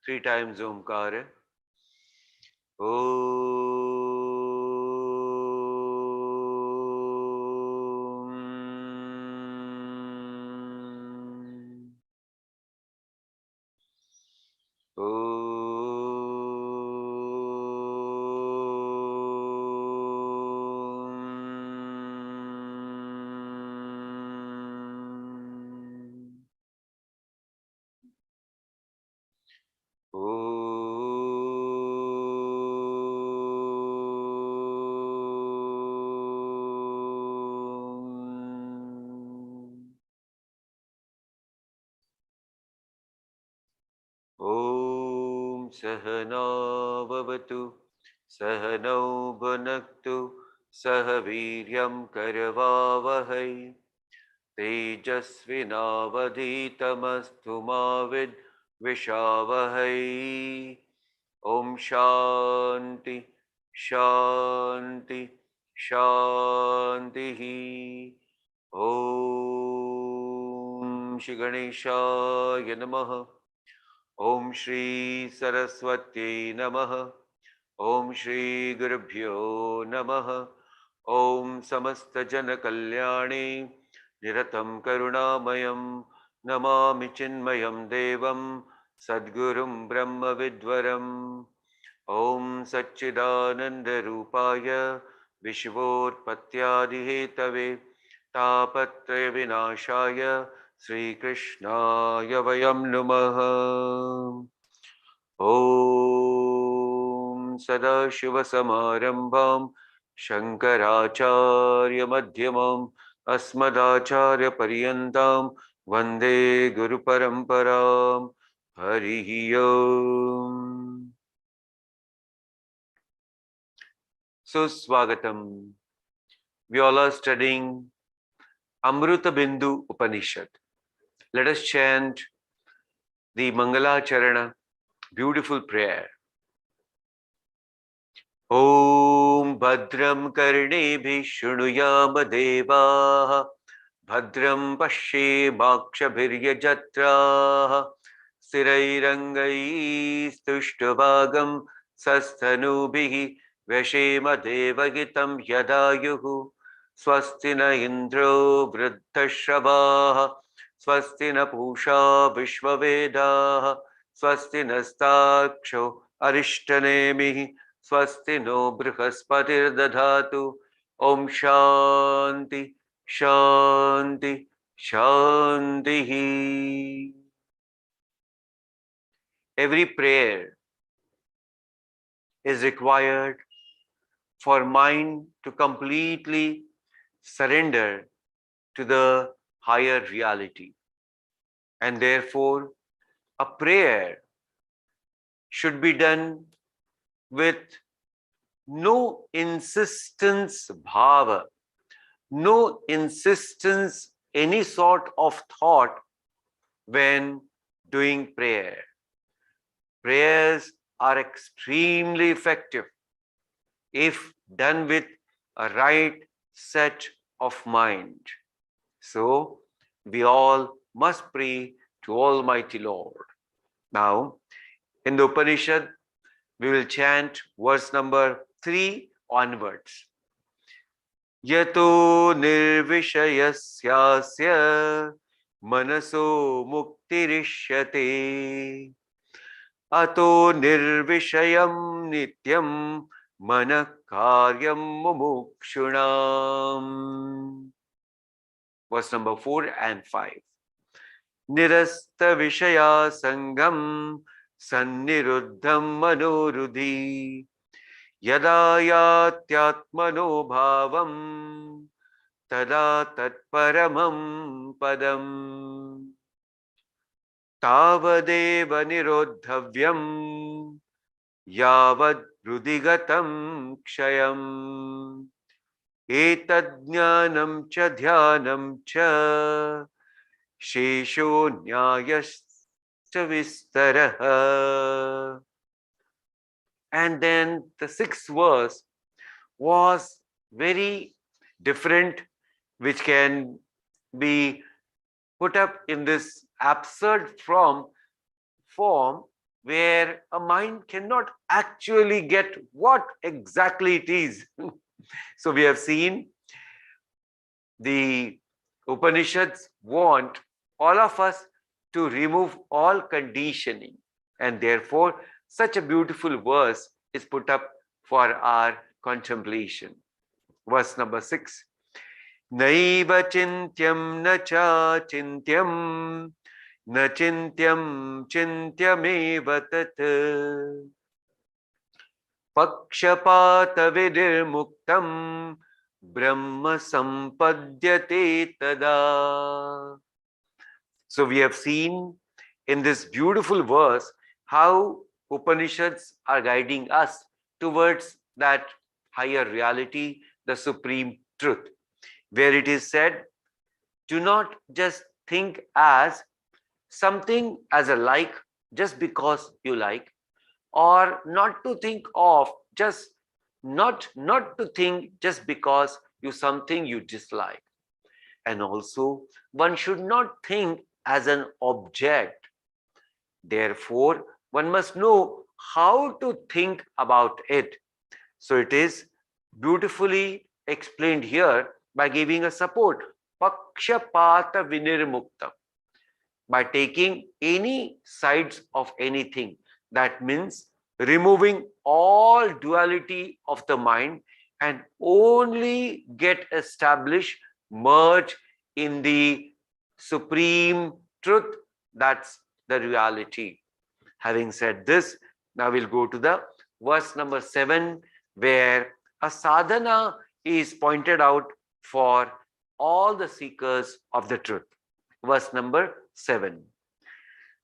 3 times Omkara. सहना भवतु सहनौ भुनक्तु सह वीर्यं करवावहै तेजस्विनावधीतमस्तु मा विद्विषावहै ओम शांति शांति शांति ओम श्री गणेशाय नमः ओम श्री सरस्वत्यै नमः ओम श्री गुरुभ्यो नमः ओम समस्त जन कल्याणे निरतं करुणामयं नमामि चिन्मयं देवं सद्गुरुं ब्रह्म विद्वरम् ओम सच्चिदानंद रूपाय विश्वोत्पत्त्यादिहेतवे तापत्रय विनाशाय श्रीकृष्णाय वयं नुमः ओम सदाशिवसमारम्भां शङ्कराचार्यमध्यमाम् अस्मदाचार्यपर्यन्तां वन्दे गुरुपरम्परां हरिः ओम् Suswagatam. We all are studying Amritabindu Upanishad. Let us chant the Mangalacharana, beautiful prayer. Om Bhadram Karnebhi Shrunuyama Devaha Bhadram Pashe Makshabhiryajatraha Sirairangai Stushtabhagam Sasthanubhihi Veshema Devagitam Yadayuhu Swasti na Indro Vriddhashrabaha Swasti na Pusha Vishwavedaha Swasti nastaksho Arishtanemihi Swasti no Brihaspatir Dadhatu Om Shanti Shanti Shanti. Every prayer is required for mind to completely surrender to the higher reality. And therefore, a prayer should be done with no insistence bhava, no insistence, any sort of thought when doing prayer. Prayers are extremely effective if done with a right set of mind. So, we all must pray to Almighty Lord. Now, in the Upanishad, we will chant verse number 3 onwards. Yato nirvishayasyasya manaso muktirishyate ato nirvishayam nityam manakaryam mumukshunam. Verse number 4 and 5. Nirasta vishaya sangam sanniruddham manorudhi yada yatyatmano bhavam tada tatparamam padam tavadeva nirodhavyam yavad rudigatam kshayam etadjnanam cha dhyanam cha shesho nyayascha vistaraha. And then the 6th verse was very different, which can be put up in this absurd form where a mind cannot actually get what exactly it is. So we have seen the Upanishads want all of us to remove all conditioning, and therefore such a beautiful verse is put up for our contemplation. Verse number 6. Naiva chintyam na cha chintyam na chintyam chintyameva tat pakshapata vidirmuktam brahma sampadyate tada. So we have seen in this beautiful verse how Upanishads are guiding us towards that higher reality, the supreme truth, where it is said, do not just think as something as a like just because you like, or not to think of just not to think just because you something you dislike. And also one should not think as an object. Therefore one must know how to think about it. So it is beautifully explained here by giving a support, pakshapata vinirmukta, by taking any sides of anything. That means removing all duality of the mind and only get established, merge in the supreme truth. That's the reality. Having said this, now we'll go to the verse number 7, where a sadhana is pointed out for all the seekers of the truth. Verse number 7.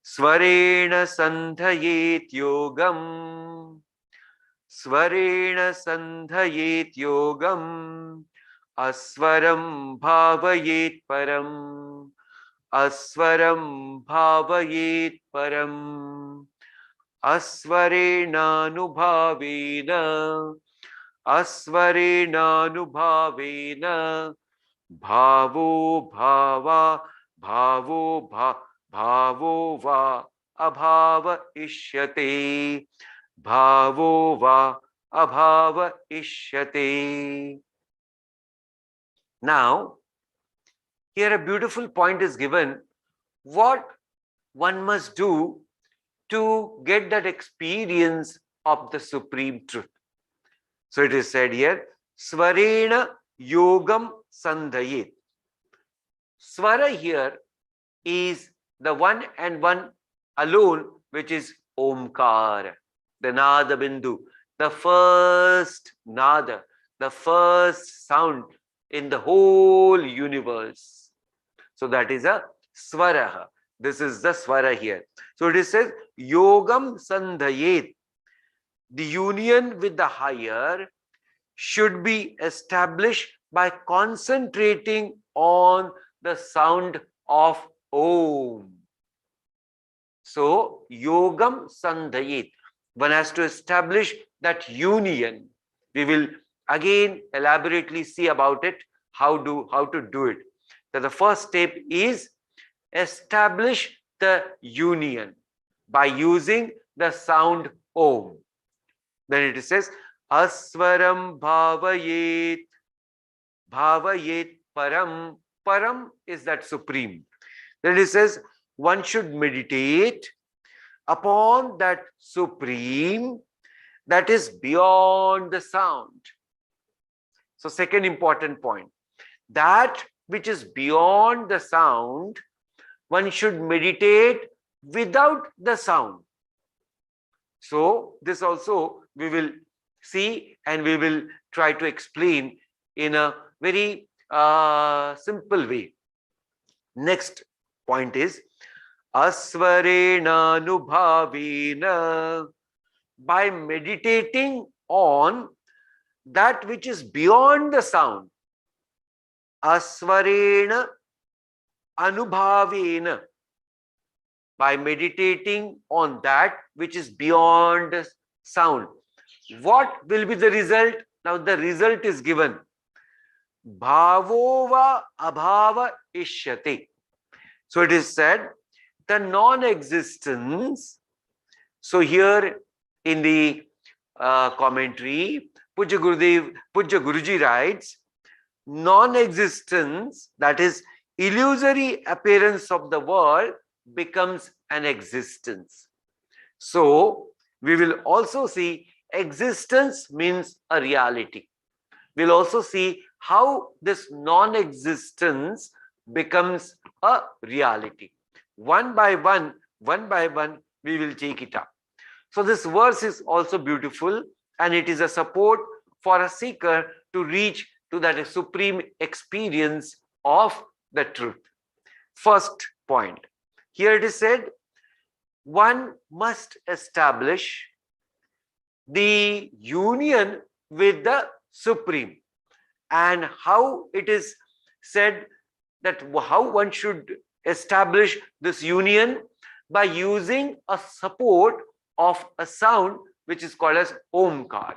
Svarena sandhayet yogam. Svarena sandhayet yogam. Aswaram bhavayet param. Aswaram bhavayet param. Asvarenanubhavena. Asvarenanubhavena. Bhavo bhava bhavo bhavo va abhava ishyate. Bhavo va abhava ishyate. Now, here a beautiful point is given, what one must do to get that experience of the supreme truth. So it is said here, Svarena yogam sandhayet. Swara here is the one and one alone, which is Omkar, the Nada Bindu, the first Nada, the first sound in the whole universe. So that is a Swara. This is the Swara here. So it is said, Yogam Sandhayet. The union with the higher should be established by concentrating on the sound of Om. So, Yogam Sandhayet. One has to establish that union. We will again elaborately see about it, how to do it. So the first step is establish the union by using the sound Om. Then it says, Aswaram bhavayet. Bhavayet param. Param is that supreme. Then it says, one should meditate upon that supreme that is beyond the sound. So second important point, that which is beyond the sound, one should meditate without the sound. So this also we will see, and we will try to explain in a very simple way. Next point is Asvarena Nubhavena. By meditating on that which is beyond the sound. Asvarena Anubhavena. By meditating on that which is beyond sound. What will be the result? Now the result is given. Bhavova abhava ishyate. So it is said, the non-existence. So here in the commentary, Pujya Guruji writes, non-existence, that is illusory appearance of the world, becomes an existence. So we will also see existence means a reality. We'll also see how this non-existence becomes a reality. One by one, we will take it up. So this verse is also beautiful, and it is a support for a seeker to reach to that supreme experience of the truth. First point. Here it is said, one must establish the union with the Supreme. And how it is said that how one should establish this union? By using a support of a sound which is called as Omkara.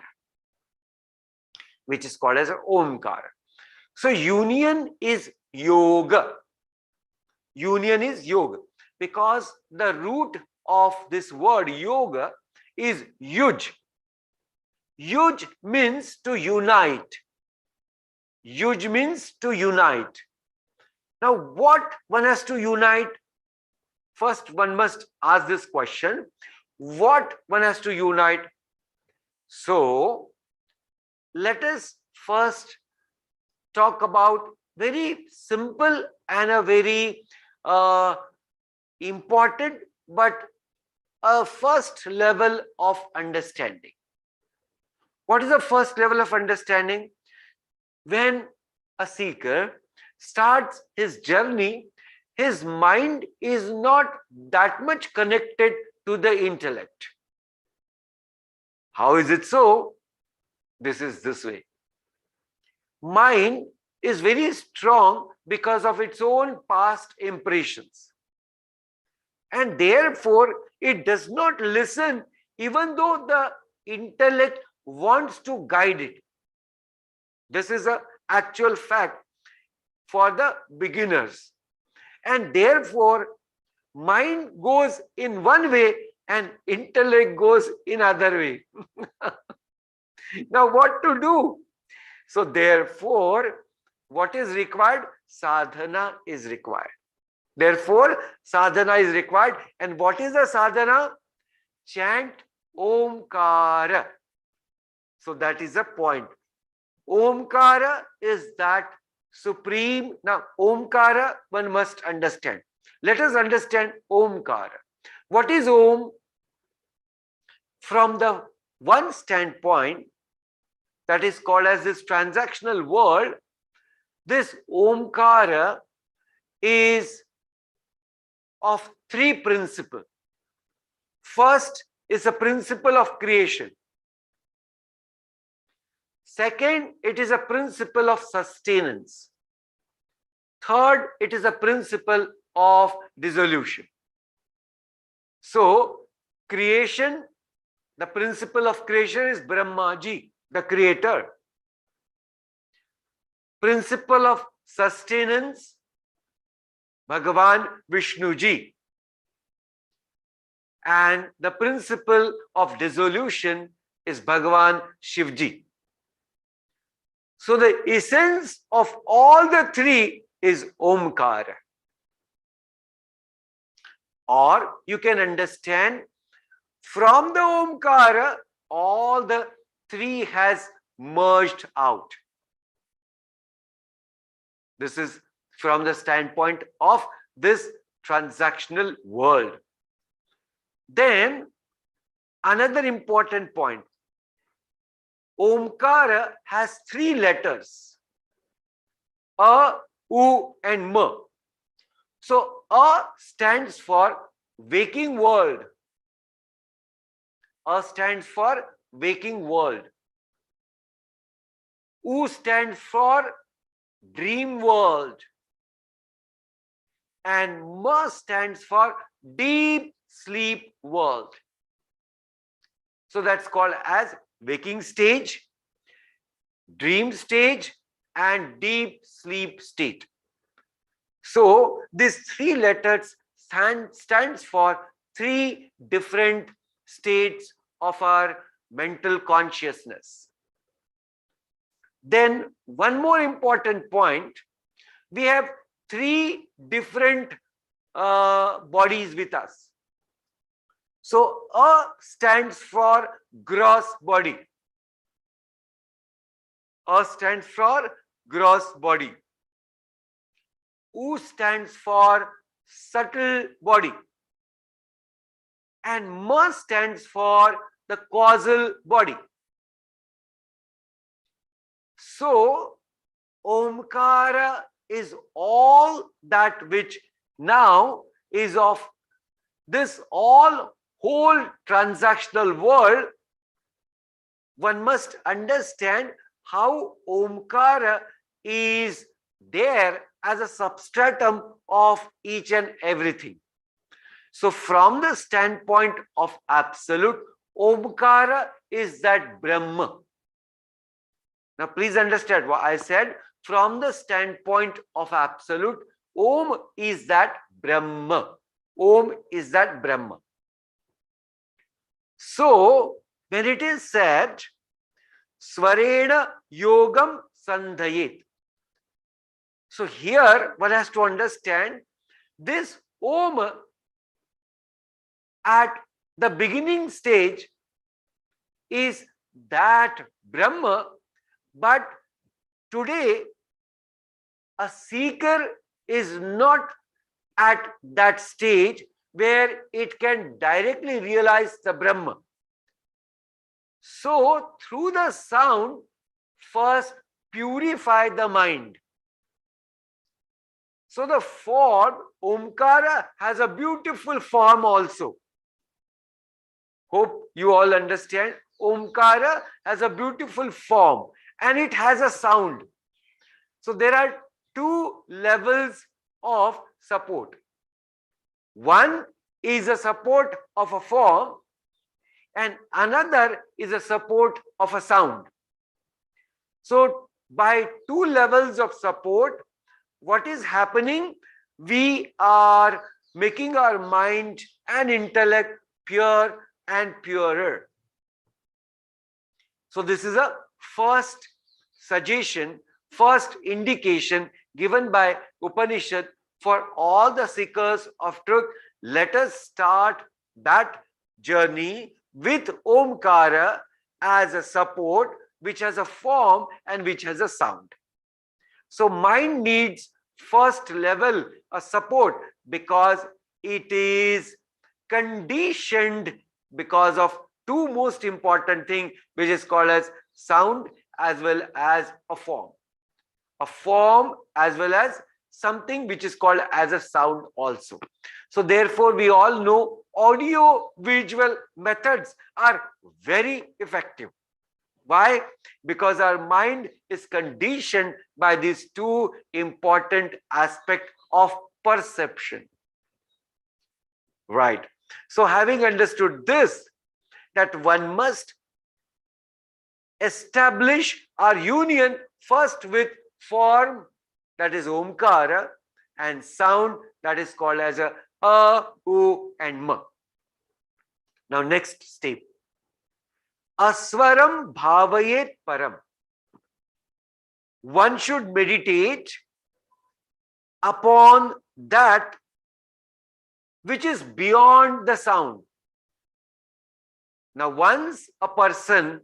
So union is yoga. Union is yoga, because the root of this word yoga is yuj. Yuj means to unite. Yuj means to unite. Now, what one has to unite? First, one must ask this question: what one has to unite? So, let us first talk about very simple and a very important but a first level of understanding. What is the first level of understanding? When a seeker starts his journey, his mind is not that much connected to the intellect. How is it so? This is this way. Mind is very strong because of its own past impressions. And therefore, it does not listen even though the intellect wants to guide it. This is an actual fact for the beginners. And therefore, mind goes in one way and intellect goes in other way. Now, what to do? So therefore, what is required? Sadhana is required. Therefore, sadhana is required. And what is the sadhana? Chant Omkara. So that is the point. Omkara is that supreme. Now, Omkara one must understand. Let us understand Omkara. What is Om? From the one standpoint, that is called as this transactional world, this Omkara is of three principles. First is a principle of creation. Second, it is a principle of sustenance. Third, it is a principle of dissolution. So, creation, the principle of creation is Brahmaji, the creator. Principle of sustenance, Bhagavan Vishnuji. And the principle of dissolution is Bhagavan Shivji. So the essence of all the three is Omkara. Or you can understand, from the Omkara, all the three has merged out. This is from the standpoint of this transactional world. Then another important point. Omkara has three letters: A, U and M. So A stands for waking world. A stands for waking world. U stands for dream world. And M stands for deep sleep world. So that's called as waking stage, dream stage, and deep sleep state. So these three letters stands for three different states of our mental consciousness. Then one more important point, we have three different bodies with us. So A stands for gross body. A stands for gross body. U stands for subtle body. And Ma stands for the causal body. So Omkara is all that which now is of this whole transactional world. One must understand how Omkara is there as a substratum of each and everything. So from the standpoint of absolute, Omkara is that Brahma. Now please understand what I said. From the standpoint of absolute, Om is that Brahma. Om is that Brahma. So when it is said, Svarena Yogam Sandhayet. So here one has to understand this Om at the beginning stage is that Brahma, but today a seeker is not at that stage where it can directly realize the Brahma. So through the sound, first purify the mind. So the form, Omkara, has a beautiful form also. Hope you all understand. Omkara has a beautiful form and it has a sound. So there are two levels of support. One is a support of a form and another is a support of a sound. So by two levels of support, what is happening? We are making our mind and intellect pure and purer. So this is a first suggestion, first indication given by Upanishad for all the seekers of truth. Let us start that journey with Omkara as a support, which has a form and which has a sound. So mind needs first level a support because it is conditioned because of two most important things, which is called as sound as well as a form. A form as well as something which is called as a sound also. So therefore we all know audio visual methods are very effective. Why? Because our mind is conditioned by these two important aspects of perception. Right. So having understood this, that one must establish our union first with form, that is Omkara, and sound, that is called as a U, and Ma. Now next step. Aswaram bhavayet param. One should meditate upon that which is beyond the sound. Now once a person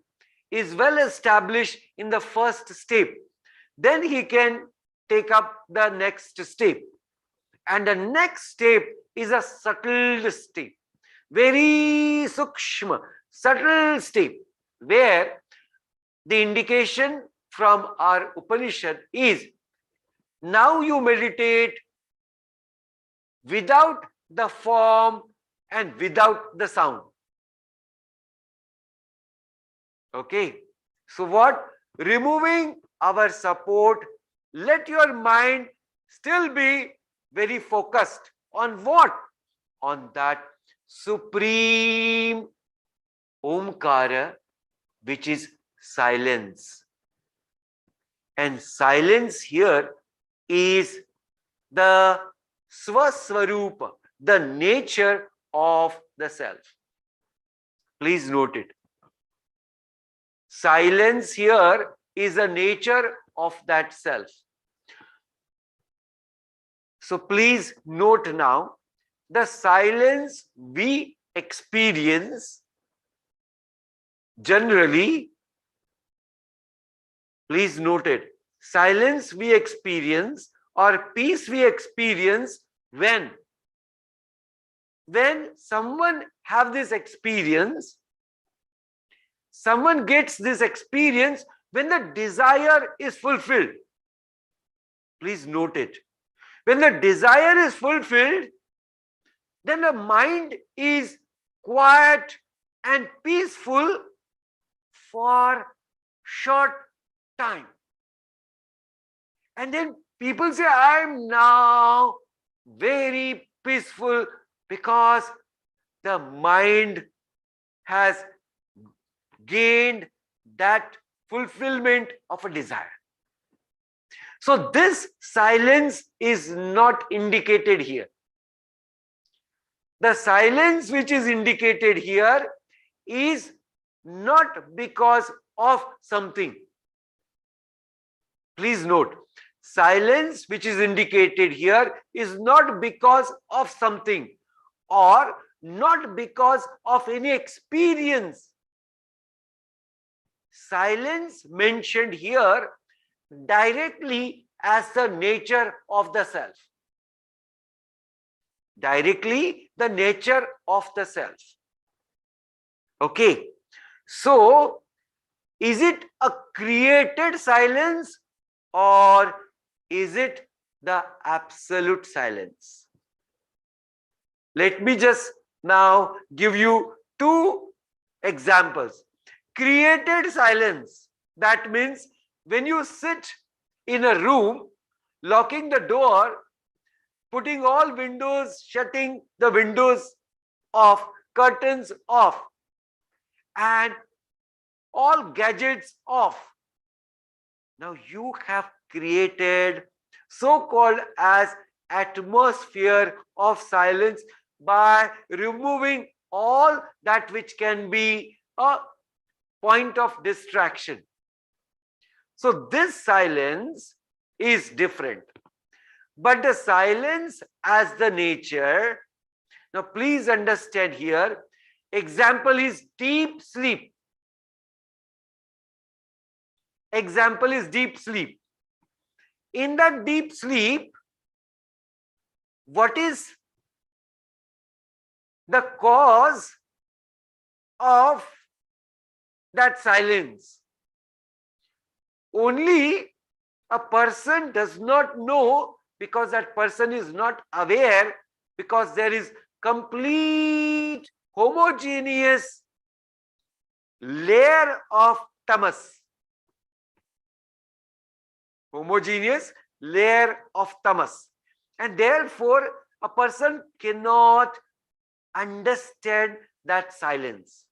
is well established in the first step, then he can take up the next step. And the next step is a subtle step, very sukshma, subtle step, where the indication from our Upanishad is, now you meditate without the form and without the sound. Okay, so what? Removing our support, let your mind still be very focused on what? On that supreme Omkara, which is silence. And silence here is the Swaswarupa, the nature of the self. Please note it. Silence here is a nature of that self. So please note now, the silence we experience generally, please note it, silence we experience or peace we experience when someone have this experience, someone gets this experience when the desire is fulfilled. Please note it. When the desire is fulfilled, then the mind is quiet and peaceful for short time. And then people say, I'm now very peaceful because the mind has gained that fulfillment of a desire. So this silence is not indicated here. The silence which is indicated here is not because of something. Please note, silence which is indicated here is not because of something or not because of any experience. Silence mentioned here directly as the nature of the self. Directly the nature of the self. Okay. So, is it a created silence or is it the absolute silence? Let me just now give you two examples. Created silence, that means when you sit in a room, locking the door, putting all windows, shutting the windows off, curtains off, and all gadgets off. Now you have created so-called as atmosphere of silence by removing all that which can be a point of distraction. So this silence is different. But the silence as the nature, now please understand here, example is deep sleep. Example is deep sleep. In that deep sleep, what is the cause of that silence? Only a person does not know, because that person is not aware, because there is complete homogeneous layer of tamas. Homogeneous layer of tamas. And therefore, a person cannot understand that silence.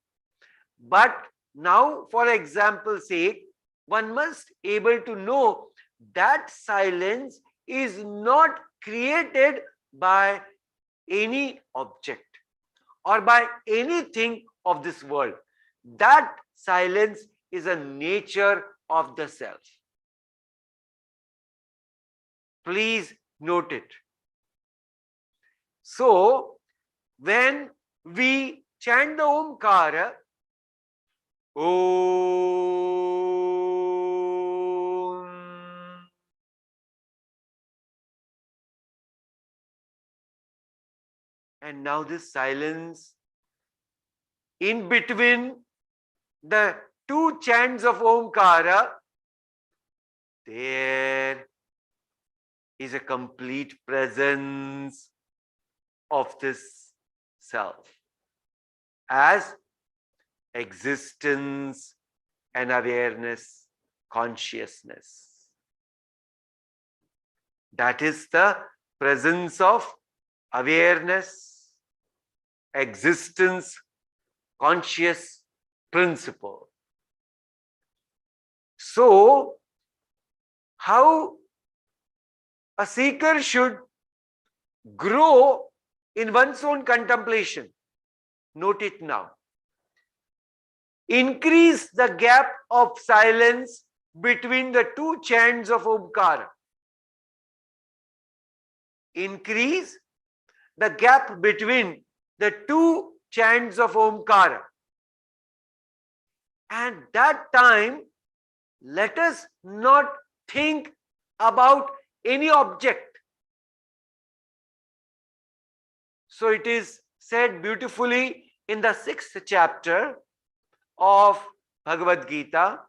But now, for example's sake, one must able to know that silence is not created by any object or by anything of this world. That silence is a nature of the self. Please note it. So, when we chant the Omkara, Om, and now this silence in between the two chants of Omkara, there is a complete presence of this self as existence and awareness, consciousness. That is the presence of awareness, existence, conscious principle. So, how a seeker should grow in one's own contemplation? Note it now. increase the gap of silence between the two chants of Omkara. Increase the gap between the two chants of Omkara. And that time, let us not think about any object. So it is said beautifully in the 6th chapter of Bhagavad Gita,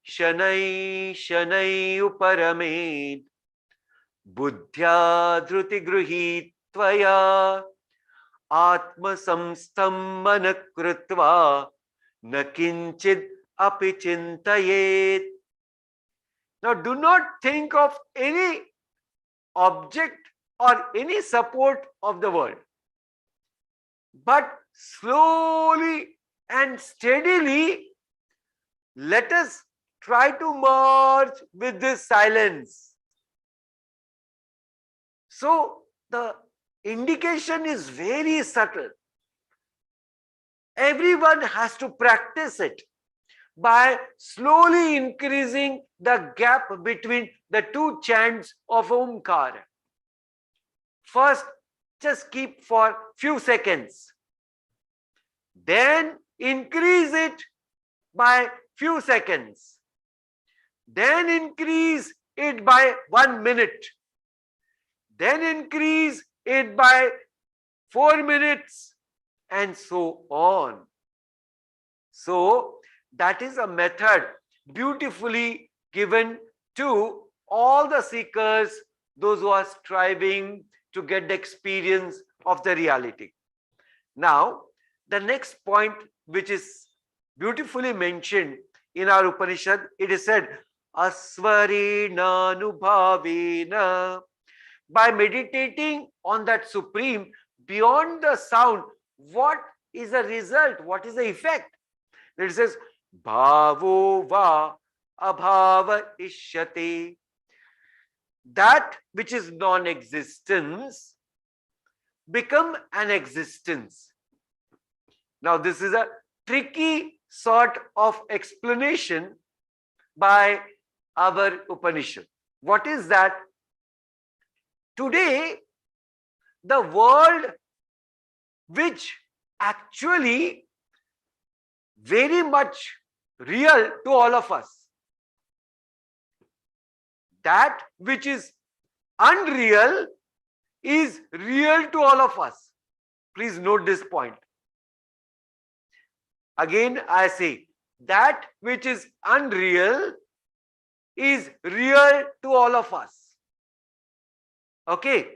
Shanai Shanai Uparamed Buddhya Dhruti Gruhi Tvaya Atma Samstam Manakritva Nakinchid Api Chintayet. Now do not think of any object or any support of the world, but slowly and steadily let us try to merge with this silence. So the indication is very subtle. Everyone has to practice it by slowly increasing the gap between the two chants of Omkara. First, just keep for few seconds. Then increase it by few seconds. Then increase it by 1 minute. Then increase it by 4 minutes, and so on. So that is a method beautifully given to all the seekers, those who are striving to get the experience of the reality. Now, the next point, which is beautifully mentioned in our Upanishad, it is said, Asvarena Nubhavena. By meditating on that Supreme beyond the sound, what is the result? What is the effect? It says, Bhavo va abhava ishyate. That which is non-existence become an existence. Now this is a tricky sort of explanation by our Upanishad. What is that? Today, the world, which actually very much real to all of us, that which is unreal is real to all of us. Please note this point. Again, I say, that which is unreal is real to all of us. Okay,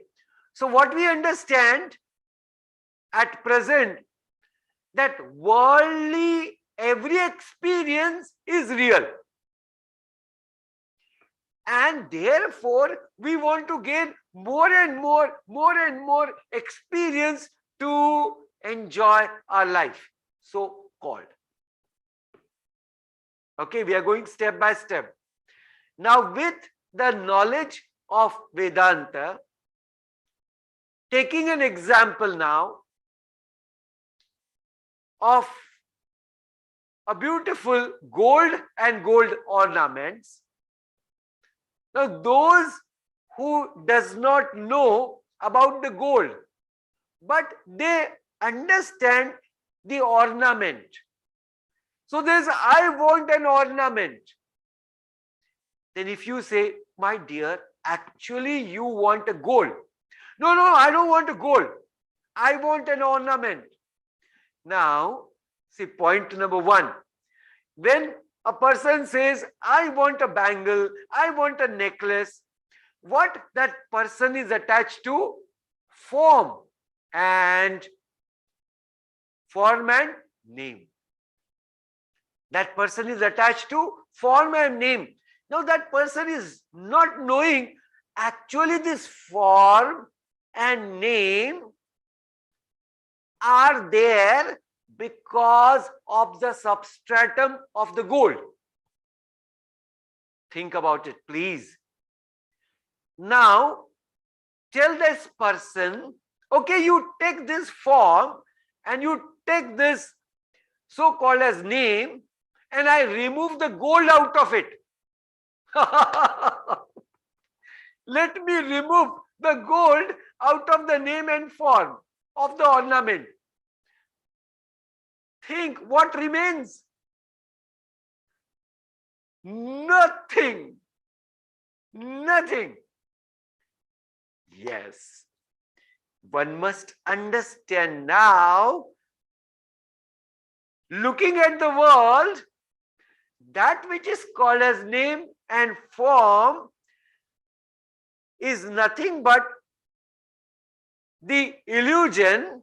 so what we understand at present, that worldly every experience is real, and therefore we want to gain more and more experience to enjoy our life, so called. Okay, we are going step by step. Now, with the knowledge of Vedanta, taking an example now of a beautiful gold and gold ornaments. Now, those who does not know about the gold, but they understand the ornament. So there's, I want an ornament. Then if you say, my dear, actually you want a gold. No, I don't want a gold. I want an ornament. Now, see, point number one. When a person says, I want a bangle, I want a necklace, what that person is attached to? Form and name. That person is attached to form and name. Now that person is not knowing actually this form and name are there because of the substratum of the gold. Think about it, please. Now, tell this person, okay, you take this form and you take this so called as name, and I remove the gold out of it. Let me remove the gold out of the name and form of the ornament. Think what remains? Nothing. Nothing. Yes. One must understand now, looking at the world, that which is called as name and form is nothing but the illusion,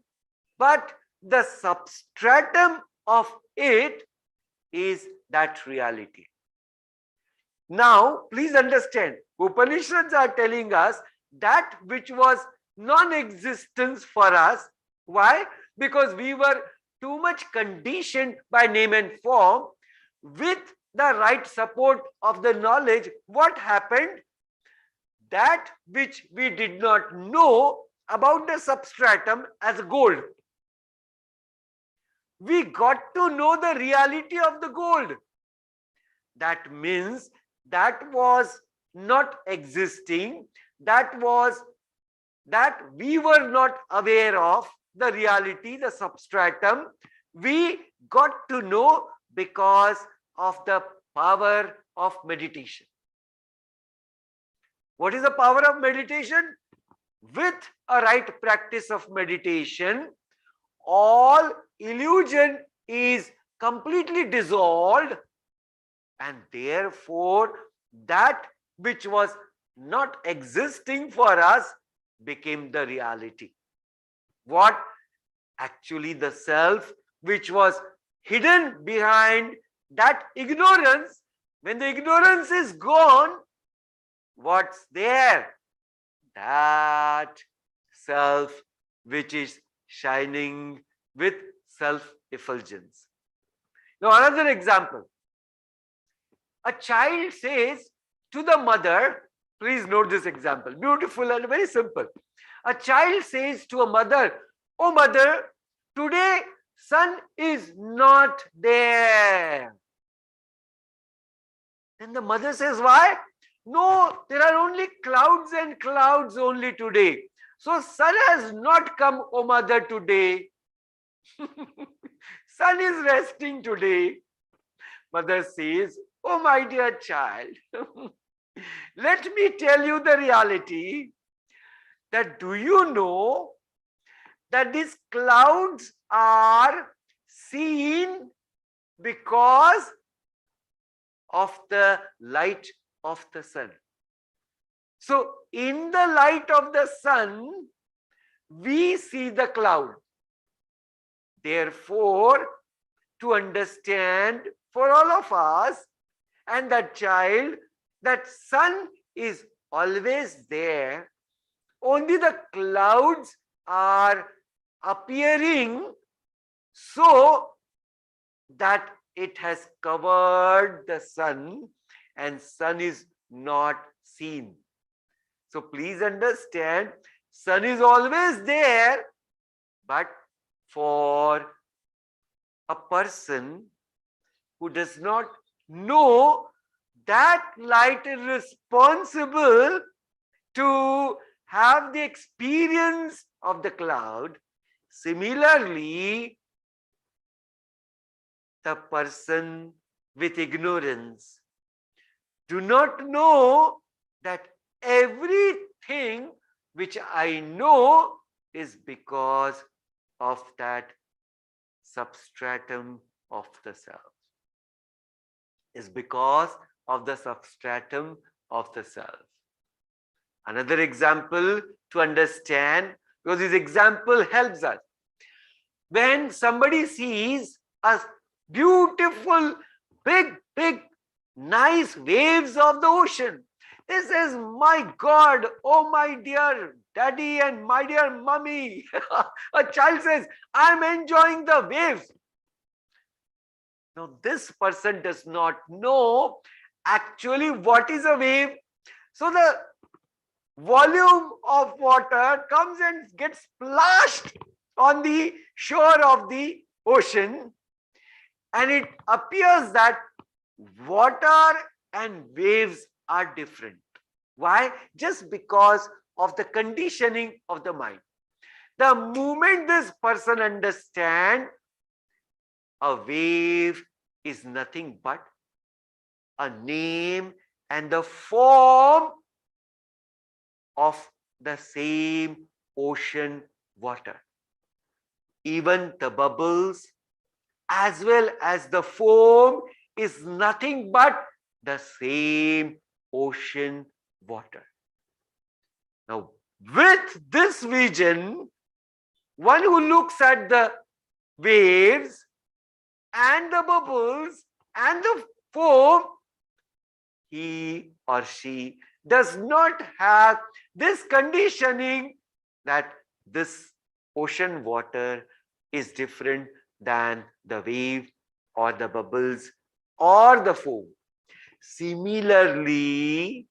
but the substratum of it is that reality. Now, please understand, Upanishads are telling us that which was non-existence for us. Why? Because we were too much conditioned by name and form. With the right support of the knowledge, what happened? That which we did not know about the substratum as gold, we got to know the reality of the gold. That means that was not existing, that we were not aware of the reality, the substratum. We got to know because of the power of meditation. What is the power of meditation? With a right practice of meditation, all illusion is completely dissolved, and therefore that which was not existing for us became the reality. What? Actually the self which was hidden behind that ignorance. When the ignorance is gone, what's there? That self which is shining with self-effulgence. Now another example. A child says to the mother, please note this example, beautiful and very simple. A child says to a mother, "Oh mother, today sun is not there." Then the mother says, "Why?" "No, there are only clouds and clouds only today. So sun has not come, oh mother, today." Sun is resting today. Mother says, "Oh my dear child, let me tell you the reality, that do you know that these clouds are seen because of the light of the sun. So in the light of the sun, we see the cloud. Therefore, to understand for all of us and that child, that sun is always there, only the clouds are appearing so that it has covered the sun and sun is not seen. So please understand, sun is always there, but for a person who does not know that light is responsible to have the experience of the cloud, similarly, the person with ignorance do not know that everything which I know is because of that substratum of the self. Is because of the substratum of the self. Another example to understand, because this example helps us. When somebody sees a beautiful, big, nice waves of the ocean, they says, "My God, oh my dear daddy and my dear mummy." A child says, "I'm enjoying the waves." Now this person does not know actually what is a wave. So the volume of water comes and gets splashed on the shore of the ocean, And it appears that water and waves are different. Why? Just because of the conditioning of the mind. The moment this person understands a wave is nothing but a name and the form of the same ocean water. Even the bubbles as well as the foam is nothing but the same ocean water. Now, with this vision, one who looks at the waves and the bubbles and the foam, he or she does not have this conditioning that this ocean water is different than the wave or the bubbles or the foam. Similarly,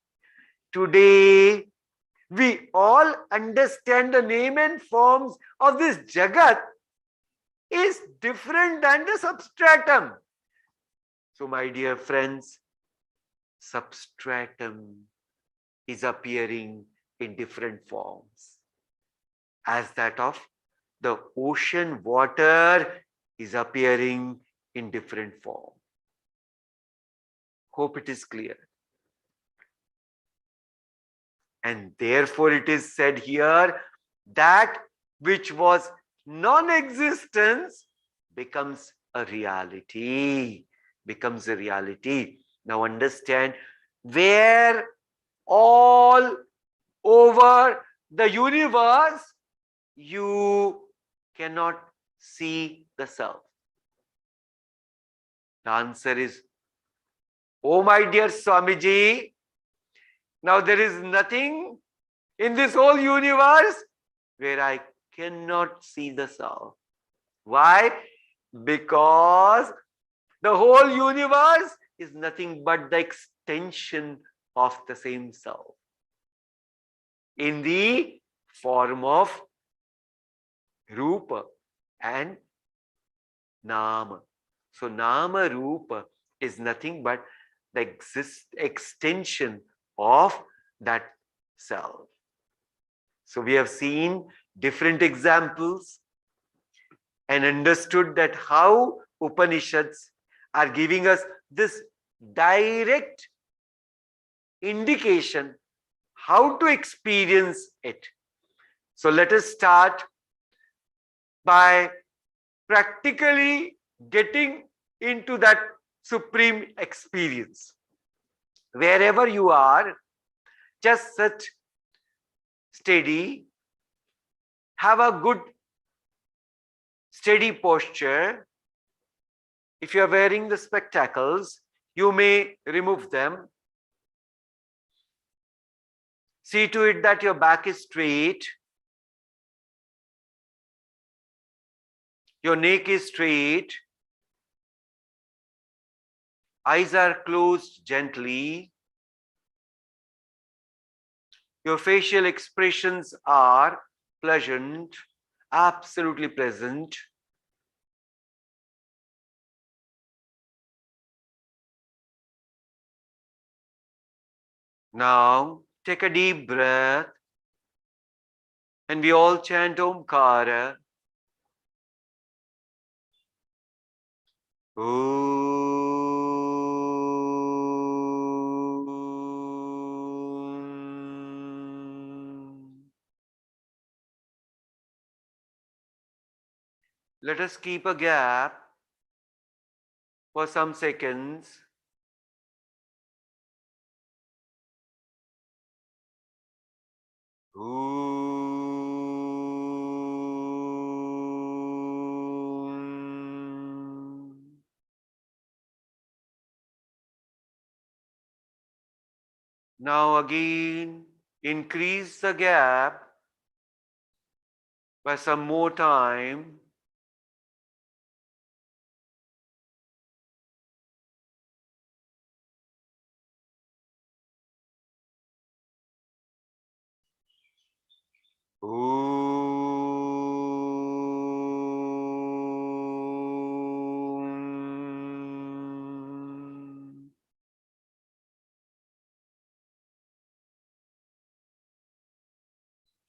today we all understand the name and forms of this Jagat is different than the substratum. So, my dear friends, substratum is appearing in different forms, as that of the ocean water is appearing in different form. Hope it is clear. And therefore it is said here that which was non-existence becomes a reality. Becomes a reality. Now understand, where all over the universe you cannot see the self. The answer is, oh my dear Swamiji, now there is nothing in this whole universe where I cannot see the self. Why? Because the whole universe is nothing but the extension of the same self in the form of Rupa and Nama. So Nama Rupa is nothing but the extension of that self. So we have seen different examples and understood that how Upanishads are giving us this direct indication how to experience it. So let us start by practically getting into that supreme experience. Wherever you are, just sit steady, have a good steady posture. If you are wearing the spectacles, you may remove them. See to it that your back is straight, your neck is straight, eyes are closed gently, your facial expressions are pleasant, absolutely pleasant. Now take a deep breath and we all chant Omkara. Let us keep a gap for some seconds. Now again, increase the gap by some more time.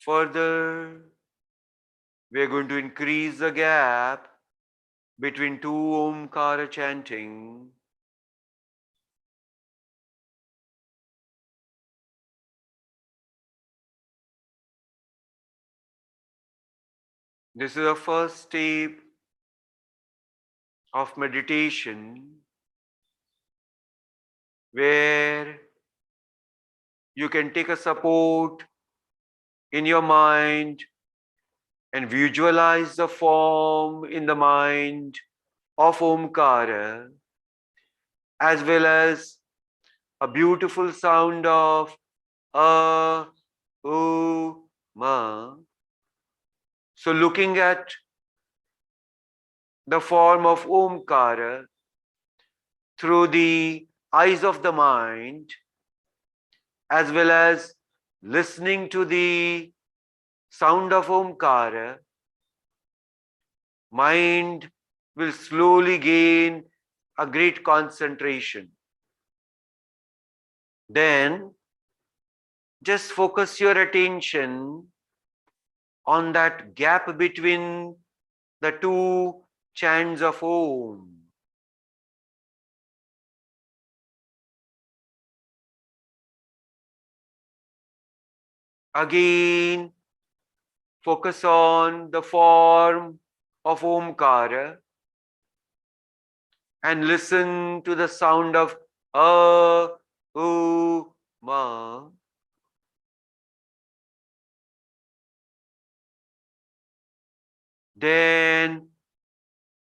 Further, we are going to increase the gap between two Omkara chanting. This is the first step of meditation where you can take a support in your mind and visualize the form in the mind of Omkara, as well as a beautiful sound of A, U, Ma. So looking at the form of Omkara through the eyes of the mind, as well as listening to the sound of Omkara, mind will slowly gain a great concentration. Then just focus your attention on that gap between the two chants of Om. Again, focus on the form of Omkara and listen to the sound of A, U, Ma. Then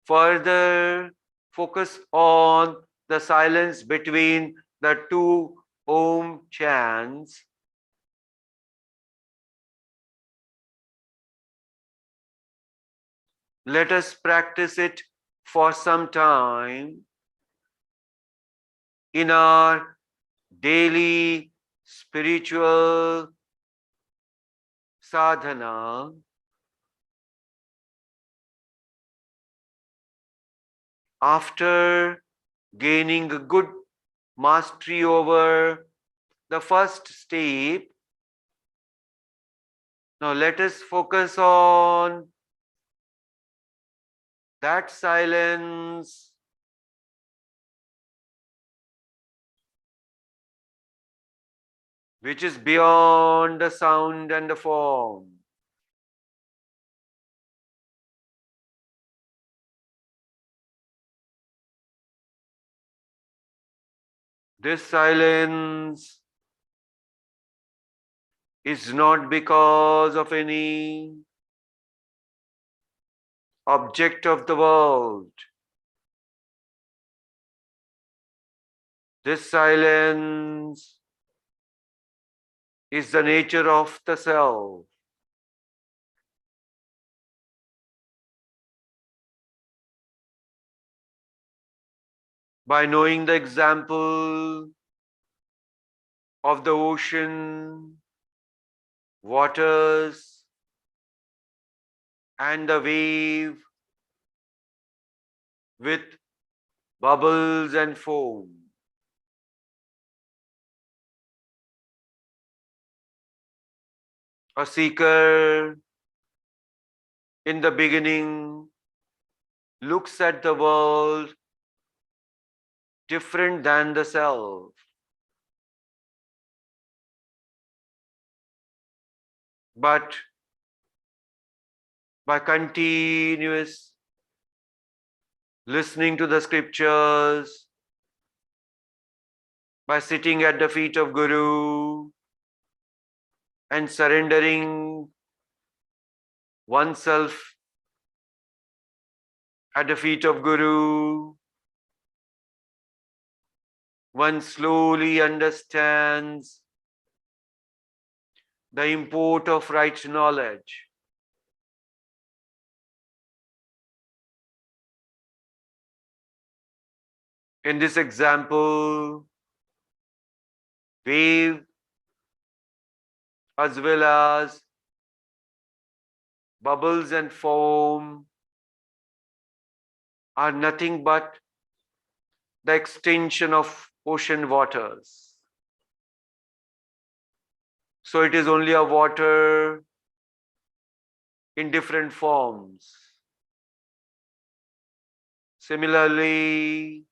further focus on the silence between the two Om chants. Let us practice it for some time in our daily spiritual sadhana. After gaining a good mastery over the first step, now let us focus on that silence which is beyond the sound and the form. This silence is not because of any object of the world. This silence is the nature of the self. By knowing the example of the ocean, waters, and the wave with bubbles and foam, a seeker in the beginning looks at the world different than the self. But by continuous listening to the scriptures, by sitting at the feet of Guru and surrendering oneself at the feet of Guru, one slowly understands the import of right knowledge. In this example, wave as well as bubbles and foam are nothing but the extension of ocean waters. So it is only a water in different forms. Similarly,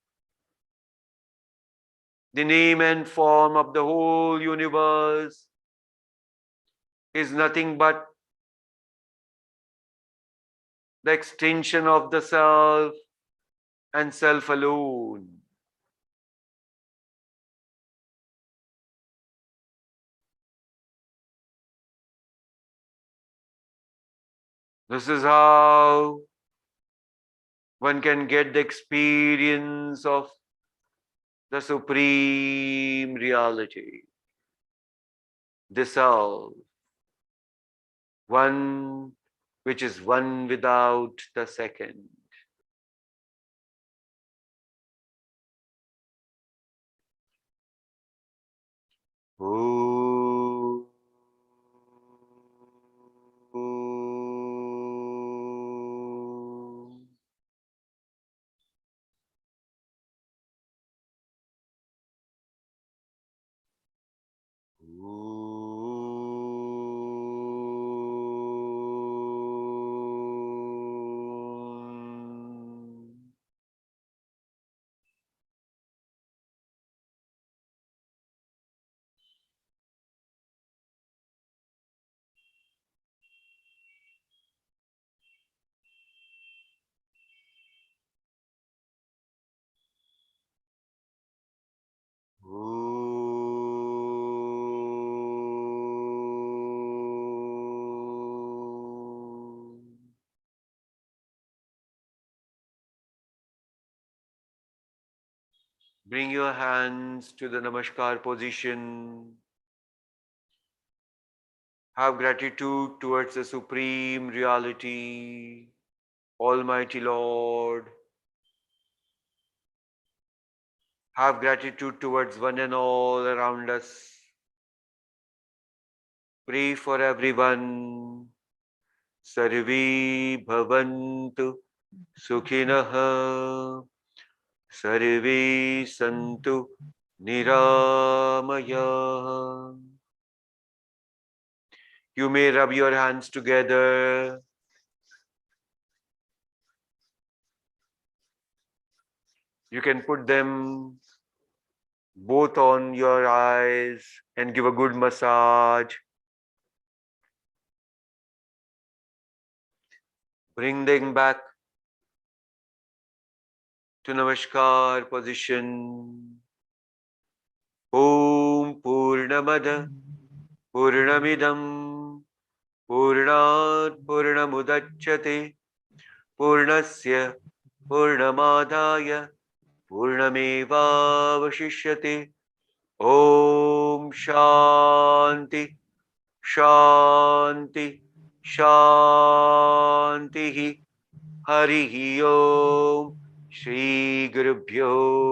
the name and form of the whole universe is nothing but the extension of the self and self alone. This is how one can get the experience of the supreme reality, the self, one which is one without the second. Ooh. Bring your hands to the Namaskar position. Have gratitude towards the Supreme Reality, Almighty Lord. Have gratitude towards one and all around us. Pray for everyone. Sarve bhavantu sukhinah. Sarve santu niramaya. You may rub your hands together. You can put them both on your eyes and give a good massage. Bring them back to Namaskar position. Om Purnamada Purnamidam Purnat Purnamudachyate Purnasya Purnamadaya Purnamevavashishyate. Om Shanti Shanti Shanti. Harihi Om Shri Gurubhyo